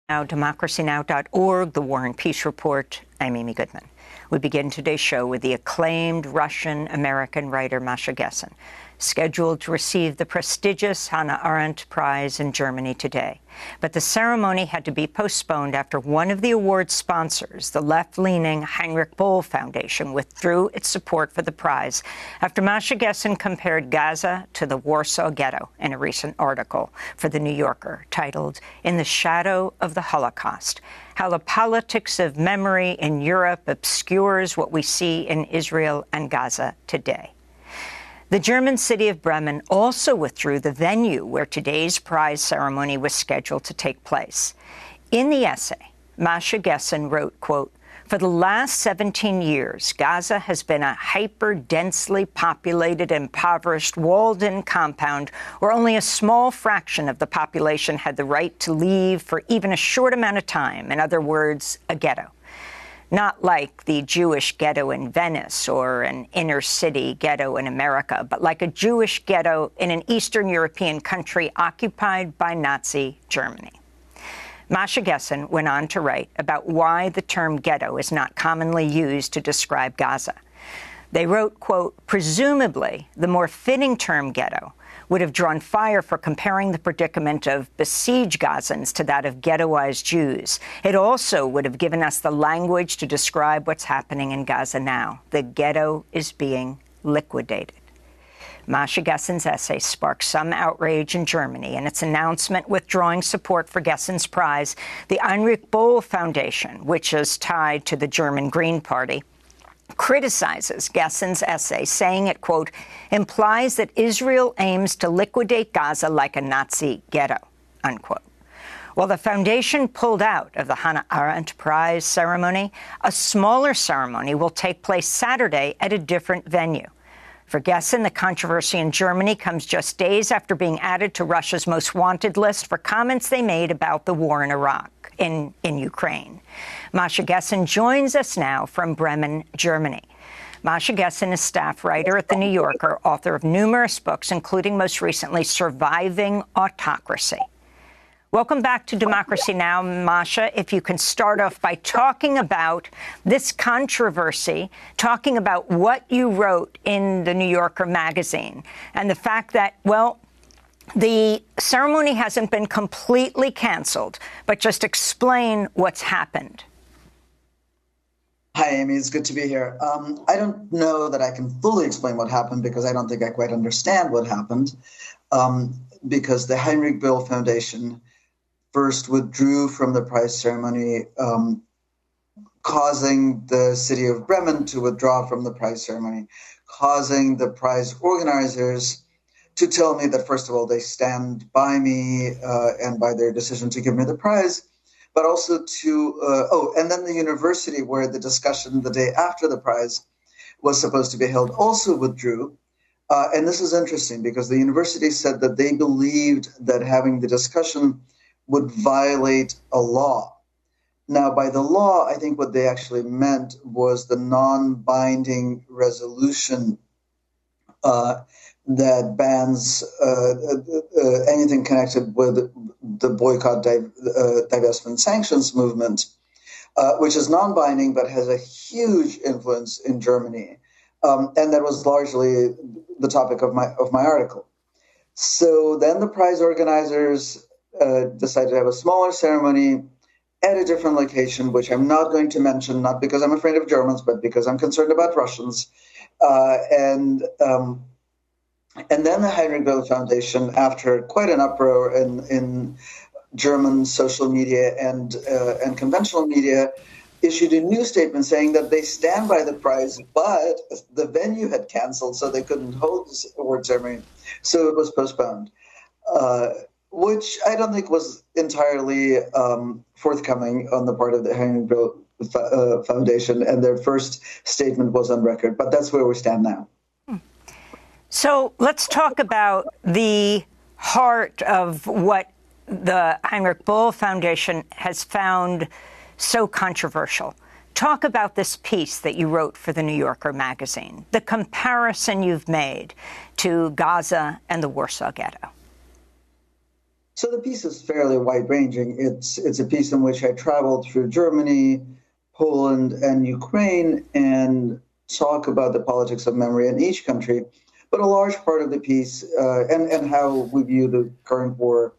Now, democracynow.org, The War and Peace Report. I'm Amy Goodman. We begin today's show with the acclaimed Russian-American writer Masha Gessen, scheduled to receive the prestigious Hannah Arendt Prize in Germany today. But the ceremony had to be postponed after one of the award sponsors, the left-leaning Heinrich Böll Foundation, withdrew its support for the prize after Masha Gessen compared Gaza to the Warsaw Ghetto in a recent article for The New Yorker titled, "In the Shadow of the Holocaust: How the Politics of Memory in Europe Obscures What We See in Israel and Gaza Today." The German city of Bremen also withdrew the venue where today's prize ceremony was scheduled to take place. In the essay, Masha Gessen wrote, quote, "For the last 17 years, Gaza has been a hyper-densely populated, impoverished, walled-in compound where only a small fraction of the population had the right to leave for even a short amount of time. In other words, a ghetto. Not like the Jewish ghetto in Venice or an inner-city ghetto in America, but like a Jewish ghetto in an Eastern European country occupied by Nazi Germany." Masha Gessen went on to write about why the term ghetto is not commonly used to describe Gaza. They wrote, quote, "Presumably, the more fitting term ghetto would have drawn fire for comparing the predicament of besieged Gazans to that of ghettoized Jews. It also would have given us the language to describe what's happening in Gaza now. The ghetto is being liquidated." Masha Gessen's essay sparked some outrage in Germany, and its announcement withdrawing support for Gessen's prize, the Heinrich Böll Foundation, which is tied to the German Green Party, criticizes Gessen's essay, saying it, quote, "implies that Israel aims to liquidate Gaza like a Nazi ghetto," unquote. While the foundation pulled out of the Hannah Arendt Prize ceremony, a smaller ceremony will take place Saturday at a different venue. For Gessen, the controversy in Germany comes just days after being added to Russia's most wanted list for comments they made about the war in Iraq, in Ukraine. Masha Gessen joins us now from Bremen, Germany. Masha Gessen is staff writer at The New Yorker, author of numerous books, including most recently Surviving Autocracy. Welcome back to Democracy Now!, Masha. If you can start off by talking about this controversy, talking about what you wrote in The New Yorker magazine, and the fact that, well, the ceremony hasn't been completely canceled, but just explain what's happened. Hi, Amy. It's good to be here. I don't know that I can fully explain what happened because I don't think I quite understand what happened, because the Heinrich Böll Foundation first withdrew from the prize ceremony, causing the city of Bremen to withdraw from the prize ceremony, causing the prize organizers to tell me that, first of all, they stand by me and by their decision to give me the prize, but also and then the university where the discussion the day after the prize was supposed to be held also withdrew. And this is interesting because the university said that they believed that having the discussion would violate a law. Now, by the law, I think what they actually meant was the non-binding resolution that bans anything connected with the boycott, divestment, sanctions movement, which is non-binding but has a huge influence in Germany, and that was largely the topic of my article. So then the prize organizers decided to have a smaller ceremony at a different location, which I'm not going to mention, not because I'm afraid of Germans, but because I'm concerned about Russians, and then the Heinrich Böll Foundation, after quite an uproar in German social media and conventional media, issued a new statement saying that they stand by the prize, but the venue had canceled, so they couldn't hold this award ceremony, so it was postponed, which I don't think was entirely forthcoming on the part of the Heinrich Böll Foundation, and their first statement was on record, but that's where we stand now. So let's talk about the heart of what the Heinrich Böll Foundation has found so controversial. Talk about this piece that you wrote for The New Yorker magazine, the comparison you've made to Gaza and the Warsaw Ghetto. So the piece is fairly wide-ranging. It's a piece in which I traveled through Germany, Poland, and Ukraine and talk about the politics of memory in each country. But a large part of the piece and how we view the current war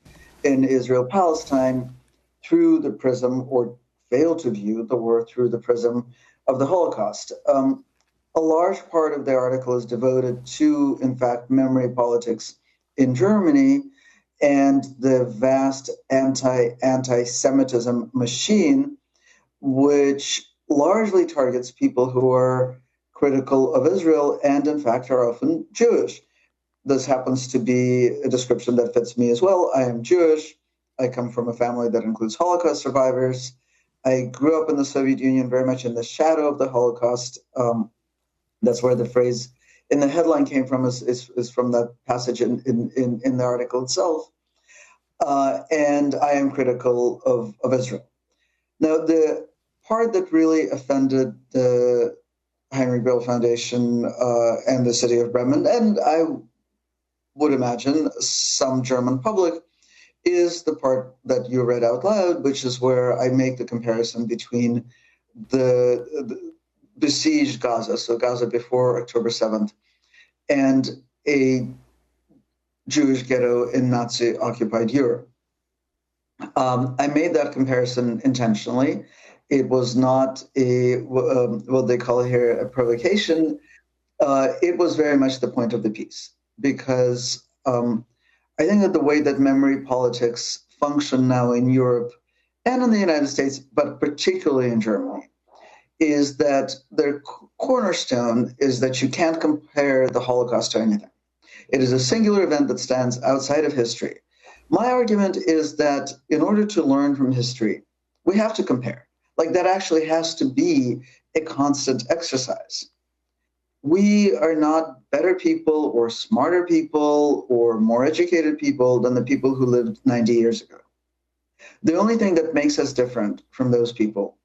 in Israel-Palestine through the prism, or fail to view the war through the prism of the Holocaust. A large part of the article is devoted to, in fact, memory politics in Germany and the vast anti-Semitism machine, which largely targets people who are critical of Israel and, in fact, are often Jewish. This happens to be a description that fits me as well. I am Jewish. I come from a family that includes Holocaust survivors. I grew up in the Soviet Union very much in the shadow of the Holocaust. That's where the phrase in the headline came from, is from that passage in the article itself. And I am critical of Israel. Now, the part that really offended the Heinrich Böll Foundation and the city of Bremen, and I would imagine some German public, is the part that you read out loud, which is where I make the comparison between the besieged Gaza, so Gaza before October 7th, and a Jewish ghetto in Nazi-occupied Europe. I made that comparison intentionally. It was not what they call here a provocation. It was very much the point of the piece, because I think that the way that memory politics function now in Europe and in the United States, but particularly in Germany, is that their cornerstone is that you can't compare the Holocaust to anything. It is a singular event that stands outside of history. My argument is that in order to learn from history, we have to compare. Like, that actually has to be a constant exercise. We are not better people or smarter people or more educated people than the people who lived 90 years ago. The only thing that makes us different from those people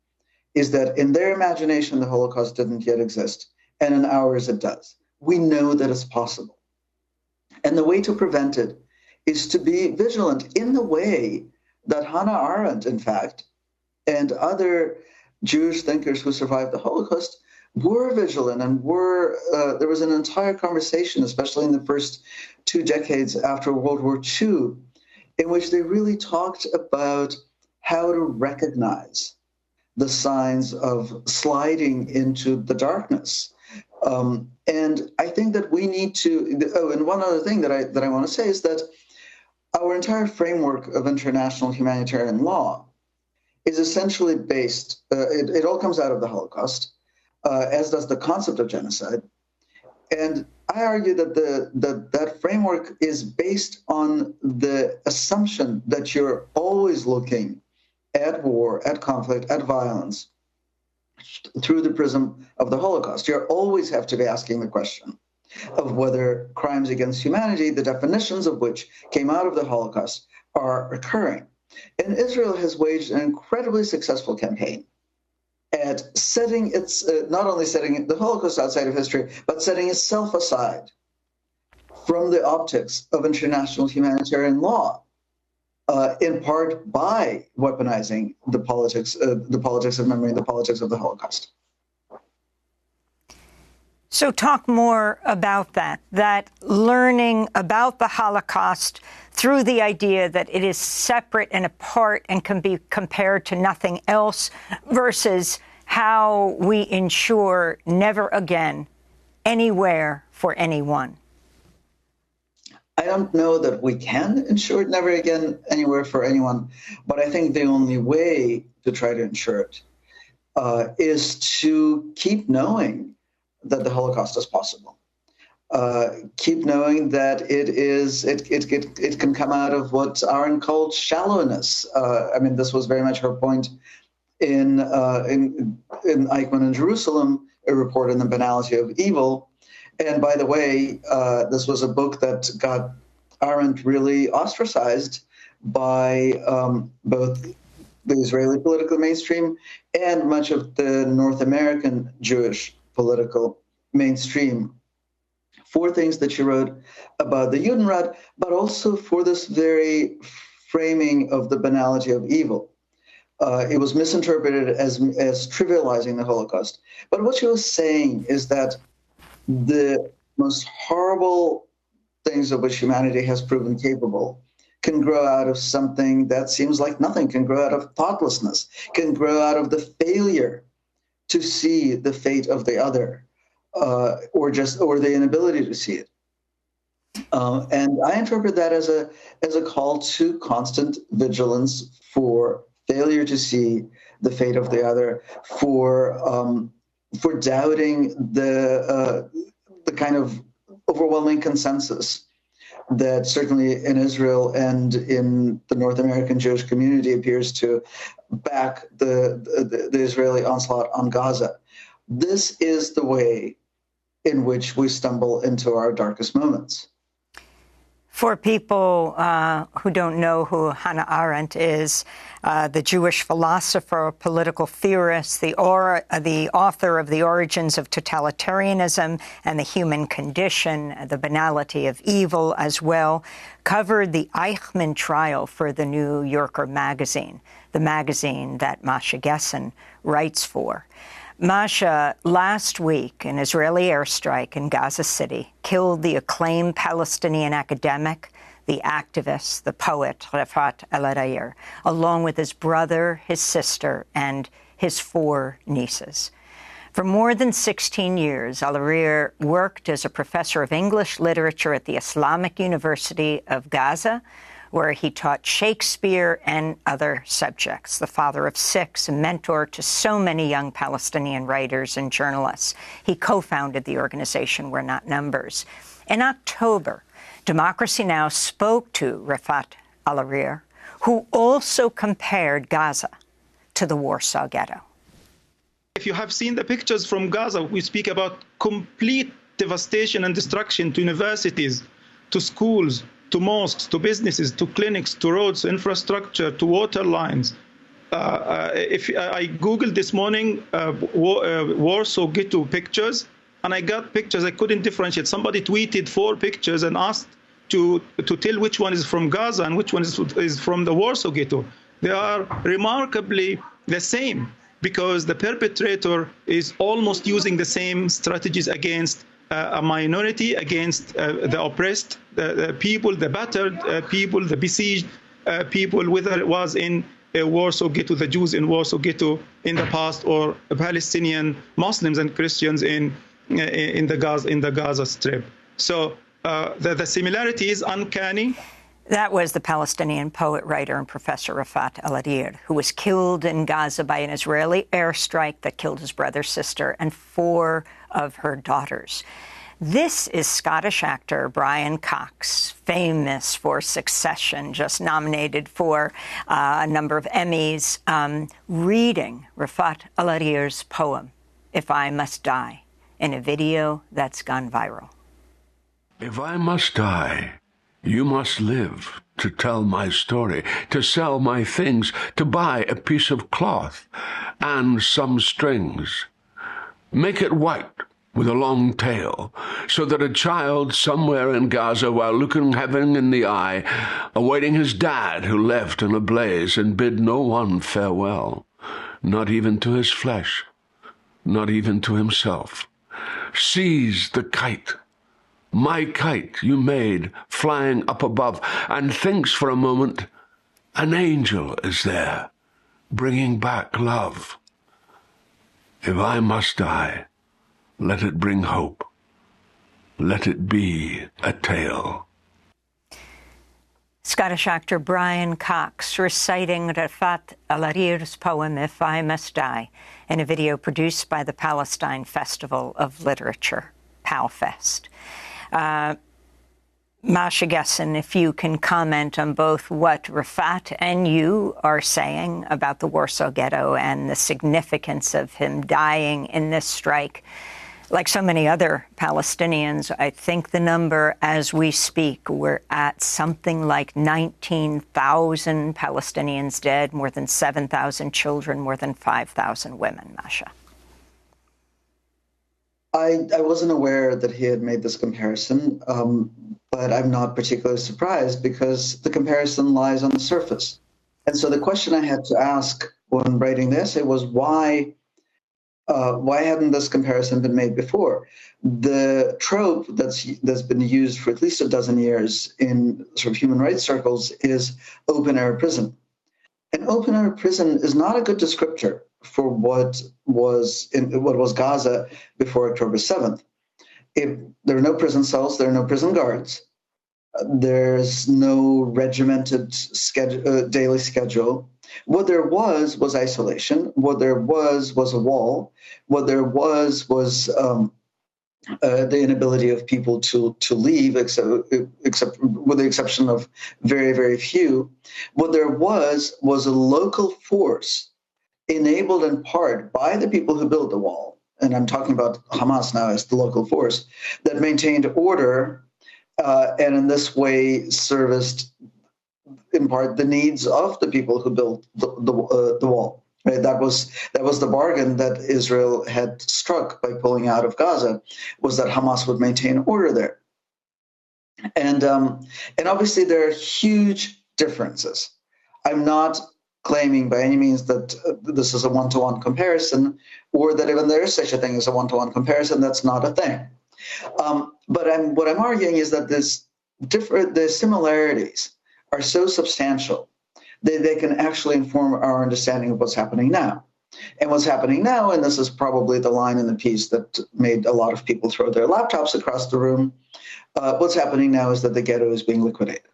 is that in their imagination, the Holocaust didn't yet exist, and in ours it does. We know that it's possible. And the way to prevent it is to be vigilant in the way that Hannah Arendt, in fact, and other Jewish thinkers who survived the Holocaust were vigilant, and there was an entire conversation, especially in the first 2 decades after World War II, in which they really talked about how to recognize the signs of sliding into the darkness. And I think that we need to, and one other thing that I want to say is that our entire framework of international humanitarian law is essentially based, it all comes out of the Holocaust, as does the concept of genocide. And I argue that that framework is based on the assumption that you're always looking at war, at conflict, at violence through the prism of the Holocaust. You always have to be asking the question of whether crimes against humanity, the definitions of which came out of the Holocaust, are occurring. And Israel has waged an incredibly successful campaign at setting its, not only setting the Holocaust outside of history, but setting itself aside from the optics of international humanitarian law, in part by weaponizing the politics of memory, the politics of the Holocaust. So talk more about that learning about the Holocaust through the idea that it is separate and apart and can be compared to nothing else, versus how we ensure never again, anywhere, for anyone. I don't know that we can ensure it never again, anywhere, for anyone, but I think the only way to try to ensure it is to keep knowing that the Holocaust is possible. Keep knowing that it can come out of what Arendt called shallowness. I mean, this was very much her point in Eichmann in Jerusalem, a report on the banality of evil. And by the way, this was a book that got Arendt really ostracized by both the Israeli political mainstream and much of the North American Jewish political mainstream, for things that she wrote about the Judenrat, but also for this very framing of the banality of evil. It was misinterpreted as trivializing the Holocaust. But what she was saying is that the most horrible things of which humanity has proven capable can grow out of something that seems like nothing, can grow out of thoughtlessness, can grow out of the failure to see the fate of the other, or the inability to see it. And I interpret that as a call to constant vigilance for failure to see the fate of the other, for doubting the kind of overwhelming consensus that certainly in Israel and in the North American Jewish community appears to back the Israeli onslaught on Gaza. This is the way in which we stumble into our darkest moments. For people who don't know who Hannah Arendt is, the Jewish philosopher, political theorist, the author of The Origins of Totalitarianism and the Human Condition, The Banality of Evil as well, covered the Eichmann trial for the New Yorker magazine, the magazine that Masha Gessen writes for. Masha, last week, an Israeli airstrike in Gaza City killed the acclaimed Palestinian academic, the activist, the poet, Refaat El-Arier, along with his brother, his sister, and his 4 nieces. For more than 16 years, El-Arier worked as a professor of English literature at the Islamic University of Gaza, where he taught Shakespeare and other subjects. The father of 6, a mentor to so many young Palestinian writers and journalists. He co-founded the organization We're Not Numbers. In October, Democracy Now! Spoke to Refaat El-Arier, who also compared Gaza to the Warsaw Ghetto. If you have seen the pictures from Gaza, we speak about complete devastation and destruction to universities, to schools, to mosques, to businesses, to clinics, to roads, infrastructure, to water lines. If I Googled this morning Warsaw Ghetto pictures, and I got pictures I couldn't differentiate. Somebody tweeted 4 pictures and asked to tell which one is from Gaza and which one is from the Warsaw Ghetto. They are remarkably the same, because the perpetrator is almost using the same strategies against a minority, against the oppressed the people, the battered people, the besieged people, whether it was in Warsaw Ghetto, the Jews in Warsaw Ghetto in the past, or Palestinian Muslims and Christians in the Gaza Strip. So the similarity is uncanny. That was the Palestinian poet, writer, and professor Refaat El-Arier, who was killed in Gaza by an Israeli airstrike that killed his brother, sister, and 4 of her daughters. This is Scottish actor Brian Cox, famous for Succession, just nominated for a number of Emmys, reading Refaat El-Arier's poem, If I Must Die, in a video that's gone viral. If I must die, you must live to tell my story, to sell my things, to buy a piece of cloth and some strings. Make it white with a long tail, so that a child somewhere in Gaza, while looking heaven in the eye, awaiting his dad who left in a blaze and bid no one farewell, not even to his flesh, not even to himself, sees the kite, my kite you made, flying up above, and thinks for a moment an angel is there, bringing back love. If I must die, let it bring hope. Let it be a tale. Scottish actor Brian Cox reciting Refaat El-Arier's poem, If I Must Die, in a video produced by the Palestine Festival of Literature, PalFest. Masha Gessen, if you can comment on both what Refaat and you are saying about the Warsaw Ghetto and the significance of him dying in this strike. Like so many other Palestinians, I think the number as we speak, we're at something like 19,000 Palestinians dead, more than 7,000 children, more than 5,000 women, Masha. I wasn't aware that he had made this comparison, but I'm not particularly surprised because the comparison lies on the surface. And so the question I had to ask when writing the essay was why hadn't this comparison been made before? The trope that's been used for at least a dozen years in sort of human rights circles is open air prison. An open air prison is not a good descriptor for what was Gaza before October 7th. There are no prison cells, there are no prison guards. There's no regimented daily schedule. What there was isolation. What there was a wall. What there was the inability of people to leave, except with the exception of very, very few. What there was a local force enabled in part by the people who built the wall. And I'm talking about Hamas now as the local force that maintained order and in this way serviced in part the needs of the people who built the wall. Right? That was the bargain that Israel had struck by pulling out of Gaza, was that Hamas would maintain order there. And obviously there are huge differences. I'm not claiming by any means that this is a one-to-one comparison, or that even there is such a thing as a one-to-one comparison. That's not a thing. But what I'm arguing is that the similarities are so substantial that they can actually inform our understanding of what's happening now. And what's happening now, and this is probably the line in the piece that made a lot of people throw their laptops across the room, what's happening now is that the ghetto is being liquidated.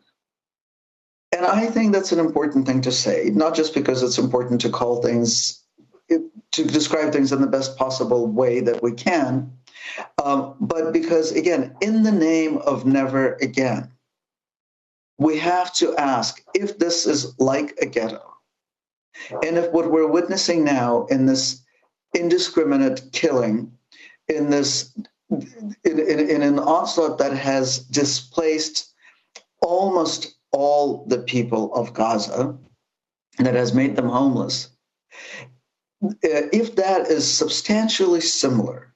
And I think that's an important thing to say, not just because it's important to call things, to describe things in the best possible way that we can, but because, again, in the name of never again, we have to ask if this is like a ghetto, and if what we're witnessing now in this indiscriminate killing, in an onslaught that has displaced almost all the people of Gaza, that has made them homeless, if that is substantially similar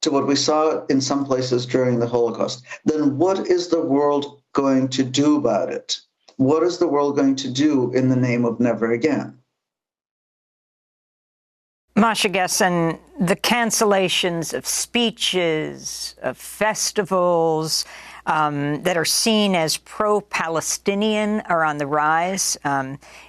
to what we saw in some places during the Holocaust, then what is the world going to do about it? What is the world going to do in the name of never again? Masha Gessen, the cancellations of speeches, of festivals that are seen as pro-Palestinian are on the rise.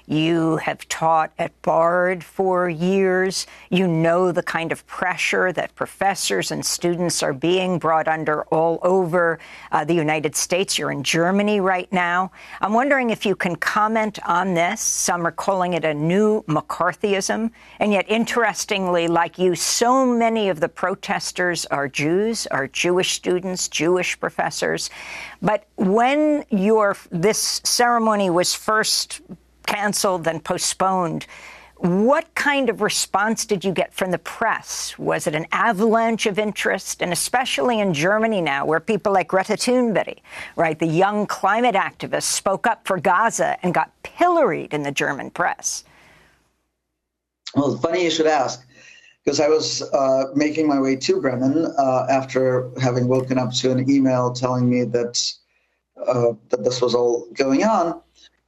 You have taught at Bard for years. You know the kind of pressure that professors and students are being brought under all over the United States. You're in Germany right now. I'm wondering if you can comment on this. Some are calling it a new McCarthyism. And yet, interestingly, like you, so many of the protesters are Jews, are Jewish students, Jewish professors. But when this ceremony was first canceled and postponed, what kind of response did you get from the press? Was it an avalanche of interest? And especially in Germany now, where people like Greta Thunberg, right, the young climate activist, spoke up for Gaza and got pilloried in the German press. Well, it's funny you should ask, because I was making my way to Bremen after having woken up to an email telling me that this was all going on.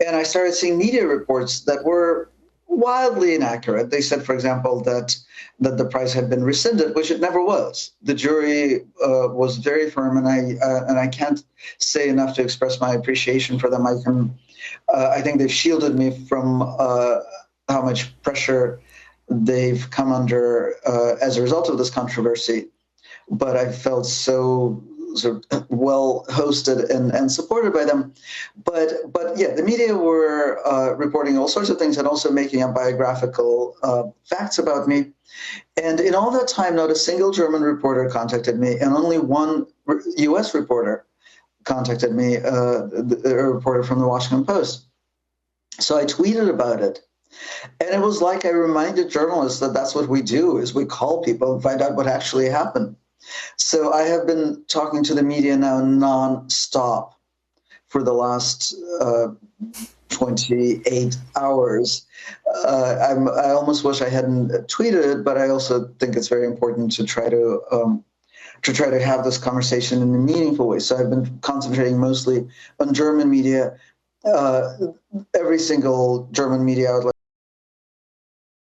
And I started seeing media reports that were wildly inaccurate. They said, for example, that the prize had been rescinded, which it never was. The jury was very firm, and I can't say enough to express my appreciation for them. I think they've shielded me from how much pressure they've come under as a result of this controversy. But I felt so sort of well hosted and supported by them. But yeah, the media were reporting all sorts of things and also making up biographical facts about me. And in all that time, not a single German reporter contacted me, and only one U.S. reporter contacted me, a reporter from the Washington Post. So I tweeted about it. And it was like I reminded journalists that that's what we do, is we call people and find out what actually happened. So I have been talking to the media now nonstop for the last 28 hours. I almost wish I hadn't tweeted it, but I also think it's very important to try to have this conversation in a meaningful way. So I've been concentrating mostly on German media. Every single German media outlet